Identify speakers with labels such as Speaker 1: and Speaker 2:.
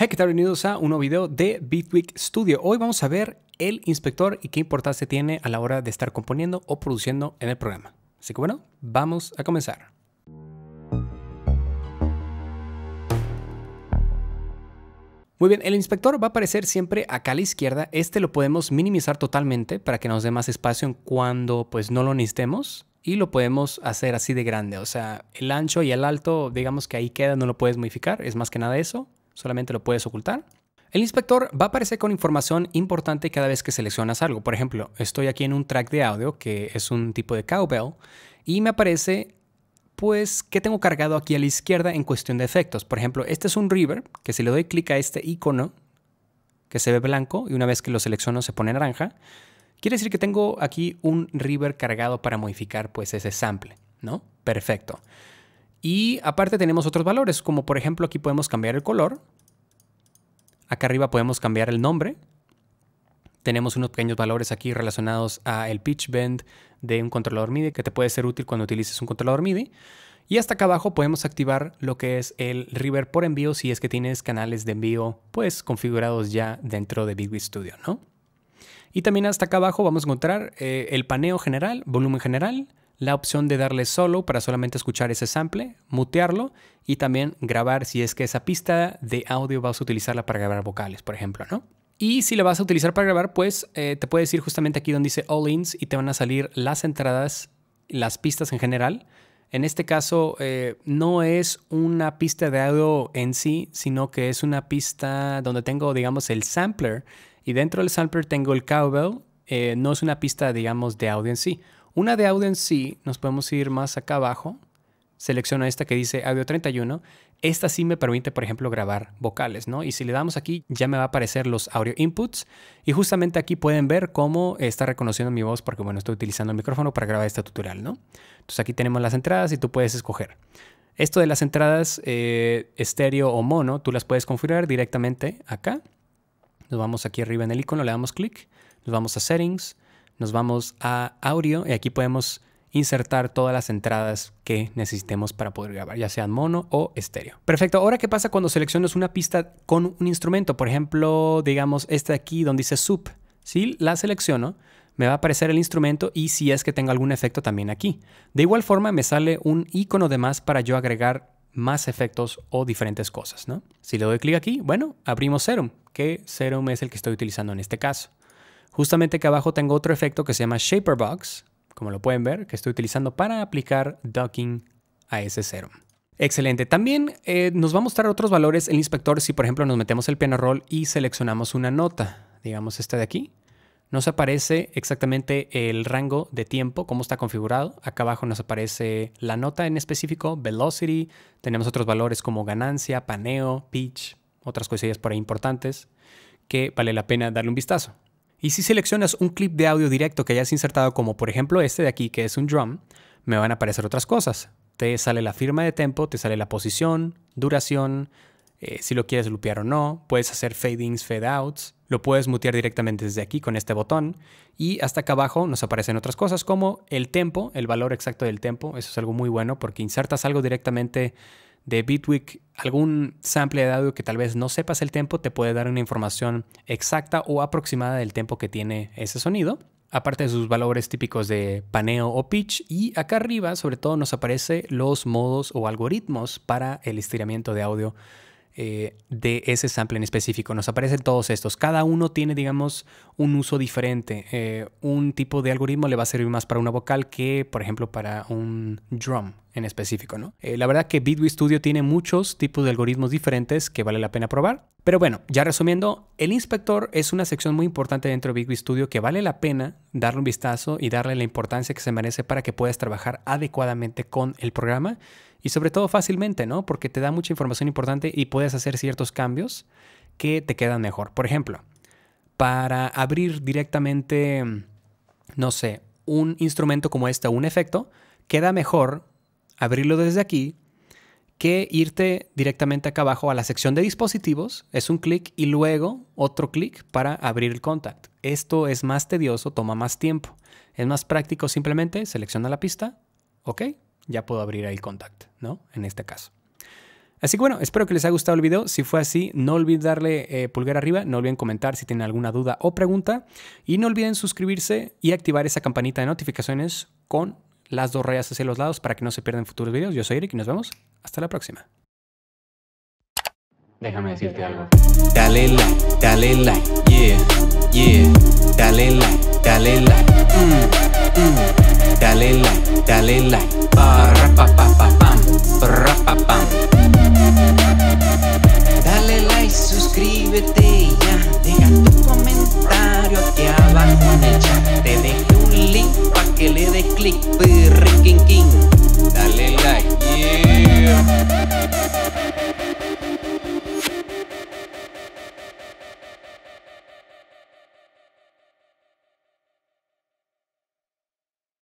Speaker 1: Hey, ¿qué tal? Bienvenidos a un nuevo video de Bitwig Studio. Hoy vamos a ver el inspector y qué importancia tiene a la hora de estar componiendo o produciendo en el programa. Así que bueno, vamos a comenzar. Muy bien, el inspector va a aparecer siempre acá a la izquierda. Este lo podemos minimizar totalmente para que nos dé más espacio en cuando pues no lo necesitemos. Y lo podemos hacer así de grande. O sea, el ancho y el alto, digamos que ahí queda, no lo puedes modificar. Es más que nada eso. Solamente lo puedes ocultar. El inspector va a aparecer con información importante cada vez que seleccionas algo. Por ejemplo, estoy aquí en un track de audio que es un tipo de cowbell. Y me aparece pues qué tengo cargado aquí a la izquierda en cuestión de efectos. Por ejemplo, este es un reverb, que si le doy clic a este icono, que se ve blanco, y una vez que lo selecciono se pone naranja, quiere decir que tengo aquí un reverb cargado para modificar pues ese sample, ¿no? Perfecto. Y aparte tenemos otros valores, como por ejemplo aquí podemos cambiar el color. Acá arriba podemos cambiar el nombre. Tenemos unos pequeños valores aquí relacionados al pitch bend de un controlador MIDI que te puede ser útil cuando utilices un controlador MIDI. Y hasta acá abajo podemos activar lo que es el reverb por envío si es que tienes canales de envío pues configurados ya dentro de Bitwig Studio, ¿no? Y también hasta acá abajo vamos a encontrar el paneo general, volumen general, la opción de darle solo para solamente escuchar ese sample, mutearlo y también grabar si es que esa pista de audio vas a utilizarla para grabar vocales, por ejemplo, ¿no? Y si la vas a utilizar para grabar, pues te puedes ir justamente aquí donde dice All Ins y te van a salir las entradas, las pistas en general. En este caso no es una pista de audio en sí, sino que es una pista donde tengo, digamos, el sampler. Y dentro del sampler tengo el cowbell. No es una pista, digamos, de audio en sí. Una de audio en sí, nos podemos ir más acá abajo. Selecciono esta que dice audio 31. Esta sí me permite, por ejemplo, grabar vocales, ¿no? Y si le damos aquí, ya me va a aparecer los audio inputs. Y justamente aquí pueden ver cómo está reconociendo mi voz porque, bueno, estoy utilizando el micrófono para grabar este tutorial, ¿no? Entonces aquí tenemos las entradas y tú puedes escoger. Esto de las entradas estéreo o mono, tú las puedes configurar directamente acá. Nos vamos aquí arriba en el icono, le damos clic. Nos vamos a Settings, nos vamos a Audio y aquí podemos insertar todas las entradas que necesitemos para poder grabar, ya sean mono o estéreo. Perfecto, ahora ¿qué pasa cuando seleccionas una pista con un instrumento? Por ejemplo, digamos este de aquí donde dice Sub. Si la selecciono, me va a aparecer el instrumento y si es que tengo algún efecto también aquí. De igual forma me sale un icono de más para yo agregar más efectos o diferentes cosas, ¿no? Si le doy clic aquí, bueno, abrimos Serum, que Serum es el que estoy utilizando en este caso. Justamente acá abajo tengo otro efecto que se llama Shaper Box, como lo pueden ver, que estoy utilizando para aplicar docking a ese Serum. Excelente. También nos va a mostrar otros valores el inspector si, por ejemplo, nos metemos el piano roll y seleccionamos una nota. Digamos esta de aquí. Nos aparece exactamente el rango de tiempo, cómo está configurado. Acá abajo nos aparece la nota en específico, velocity. Tenemos otros valores como ganancia, paneo, pitch, otras cosillas por ahí importantes que vale la pena darle un vistazo. Y si seleccionas un clip de audio directo que hayas insertado, como por ejemplo este de aquí, que es un drum, me van a aparecer otras cosas. Te sale la firma de tempo, te sale la posición, duración, si lo quieres loopear o no. Puedes hacer fade-ins, fade-outs. Lo puedes mutear directamente desde aquí con este botón. Y hasta acá abajo nos aparecen otras cosas como el tempo, el valor exacto del tempo. Eso es algo muy bueno porque insertas algo directamente de Bitwig, algún sample de audio que tal vez no sepas el tempo, te puede dar una información exacta o aproximada del tempo que tiene ese sonido, aparte de sus valores típicos de paneo o pitch. Y acá arriba sobre todo nos aparece los modos o algoritmos para el estiramiento de audio de ese sample en específico. Nos aparecen todos estos. Cada uno tiene, digamos, un uso diferente. Un tipo de algoritmo le va a servir más para una vocal que, por ejemplo, para un drum en específico, ¿no? La verdad que Bitwig Studio tiene muchos tipos de algoritmos diferentes que vale la pena probar. Pero bueno, ya resumiendo, el inspector es una sección muy importante dentro de Bitwig Studio que vale la pena darle un vistazo y darle la importancia que se merece para que puedas trabajar adecuadamente con el programa y sobre todo fácilmente, ¿no? Porque te da mucha información importante y puedes hacer ciertos cambios que te quedan mejor. Por ejemplo, para abrir directamente, no sé, un instrumento como este o un efecto, queda mejor abrirlo desde aquí que irte directamente acá abajo a la sección de dispositivos. Es un clic y luego otro clic para abrir el contact. Esto es más tedioso, toma más tiempo. Es más práctico simplemente selecciona la pista, ok, ya puedo abrir ahí el contact, ¿no? En este caso. Así que bueno, espero que les haya gustado el video. Si fue así, no olviden darle pulgar arriba, no olviden comentar si tienen alguna duda o pregunta y no olviden suscribirse y activar esa campanita de notificaciones con las 2 rayas hacia los lados para que no se pierdan futuros videos. Yo soy Eric y nos vemos hasta la próxima. Déjame decirte algo. Dale like, yeah, yeah. Dale like, dale like, dale like, pa, ra, pa, pa, pa, pa.